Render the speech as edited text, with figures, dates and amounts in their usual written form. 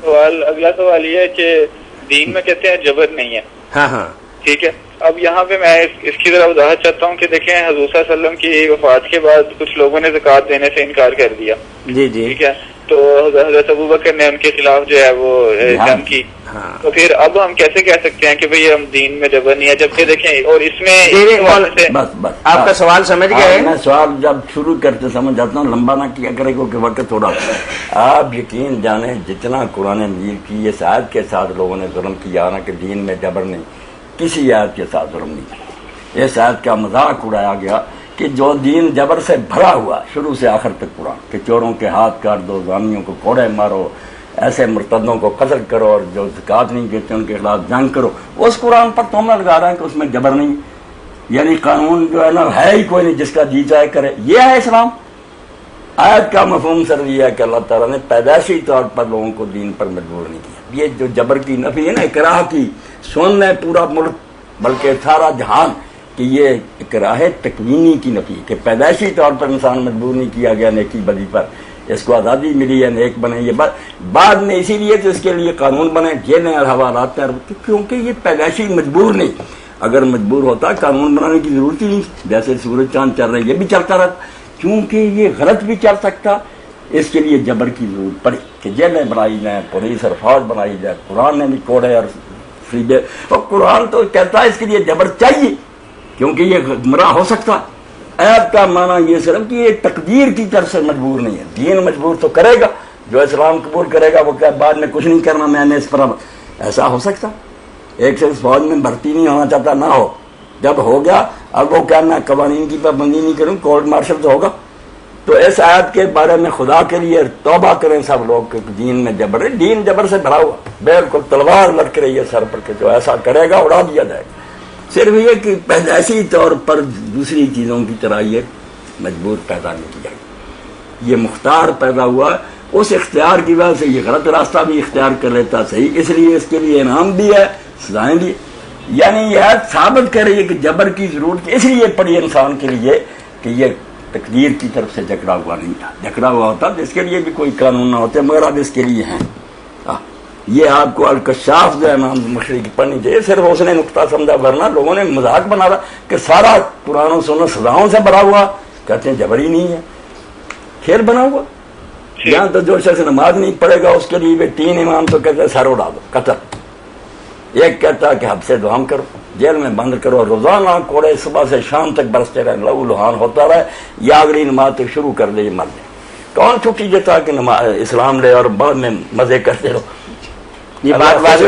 اگلا سوال یہ ہے کہ دین میں کہتے ہیں جبر نہیں ہے. ہاں ہاں ٹھیک ہے. اب یہاں پہ میں اس کی طرح وضاحت چاہتا ہوں کہ دیکھیں حضور صلی اللہ علیہ وسلم کی وفات کے بعد کچھ لوگوں نے زکوٰۃ دینے سے انکار کر دیا. جی جی ٹھیک ہے. تو حضرت ابوبکر نے ان کے خلاف جو ہے وہ جنگ کی. تو پھر اب ہم کیسے کہہ سکتے ہیں کہ بھئی ہم دین میں جبر نہیں ہے، جبکہ دیکھیں اور اس میں بس آپ کا سوال سمجھ گئے. میں سوال جب شروع کرتے سمجھ جاتا ہوں، لمبا نہ کیا کرے کہ وقت تھوڑا. آپ یقین جانیں جتنا قرآن مجید کی اس آیت کے ساتھ لوگوں نے ظلم کیا نا کہ دین میں جبر نہیں، کسی آیت کے ساتھ ظلم نہیں کیا. اس آیت کا مذاق اڑایا گیا کہ جو دین جبر سے بھرا ہوا شروع سے آخر تک قرآن کہ چوروں کے ہاتھ کاٹ دو، زانیوں کو کوڑے مارو، ایسے مرتدوں کو قتل کرو، اور جو زکوٰۃ نہیں دیتے ان کے خلاف جنگ کرو، اس قرآن پر تم لگا رہے ہیں کہ اس میں جبر نہیں. یعنی قانون جو ہے نا ہے ہی کوئی نہیں، جس کا جی چاہے کرے. یہ ہے اسلام. آیت کا مفہوم سر یہ ہے کہ اللہ تعالیٰ نے پیدائشی طور پر لوگوں کو دین پر مجبور نہیں کیا. یہ جو جبر کی نفی ہے نا، اکراہ کی، سن لیں پورا ملک بلکہ سارا جہان کہ یہ اکراہ تکوینی کی نفی کہ پیدائشی طور پر انسان مجبور نہیں کیا گیا نیکی بدی پر. اس کو آزادی ملی ہے نیک بنے. یہ بعد میں اسی لیے تو اس کے لیے قانون بنے، جیلیں اور حوالات ہیں، کیونکہ یہ پیدائشی مجبور نہیں. اگر مجبور ہوتا قانون بنانے کی ضرورت ہی نہیں. جیسے سورج چاند چل رہے یہ بھی چلتا رہتا، کیونکہ یہ غلط بھی چل سکتا. اس کے لیے جبر کی ضرورت پڑی کہ جیلیں بنائی جائیں، پولیس اور فوج بنائی جائے. قرآن نے بھی کوڑے اور فریبے، اور قرآن تو کہتا ہے اس کے لیے جبر چاہیے کیونکہ یہ گمراہ ہو سکتا. آیت کا معنی یہ صرف کہ یہ تقدیر کی طرف سے مجبور نہیں ہے. دین مجبور تو کرے گا، جو اسلام قبول کرے گا وہ کہ بعد میں کچھ نہیں کرنا میں نے اس پر. ایسا ہو سکتا ایک سے فوج میں بھرتی نہیں ہونا چاہتا نہ ہو، جب ہو گیا اب وہ کیا میں قوانین کی پابندی نہیں کروں، کورٹ مارشل تو ہوگا. تو اس آیت کے بارے میں خدا کے لیے توبہ کریں سب لوگ کہ دین میں جبر ہے. دین جبر سے بھرا ہوا، بالکل تلوار لٹک رہی ہے سر پر کہ جو ایسا کرے گا اڑا دیا جائے گا. صرف یہ کہ پیدائشی طور پر دوسری چیزوں کی طرح یہ مجبور پیدا نہیں کیا گیا. یہ مختار پیدا ہوا، اس اختیار کی وجہ سے یہ غلط راستہ بھی اختیار کر لیتا صحیح، اس لیے اس کے لیے انعام بھی ہے، سزائیں بھی. یعنی یہ ثابت کر رہی ہے کہ جبر کی ضرورت اس لیے پڑی انسان کے لیے کہ یہ تقدیر کی طرف سے جکڑا ہوا نہیں تھا. جکڑا ہوا ہوتا تو اس کے لیے بھی کوئی قانون نہ ہوتے، مگر اب اس کے لیے ہیں. یہ آپ کو الکشاف جو ہے امام مشری کی پڑھنی چاہیے. صرف اس نے نقطہ سمجھا، ورنہ لوگوں نے مذاق بنا رہا کہ سارا قرآن و سنت سزاؤں سے بھرا ہوا. کہتے ہیں جبر ہی نہیں ہے، کھیل بنا ہوا. یہاں تو جو شخص نماز نہیں پڑھے گا اس کے لیے 3 امام تو کہتے ہیں سر اڑا دو، قتل. ایک کہتا ہے کہ حبس دعام کرو، جیل میں بند کرو، روزانہ کوڑے صبح سے شام تک برستے رہے، لہو لہان ہوتا رہے، یا اگلی نماز تک شروع کر دے یہ مر جائے. کون چھٹی دیتا کہ اسلام لے اور بعد میں مزے کرتے رہو. یہ بات واضح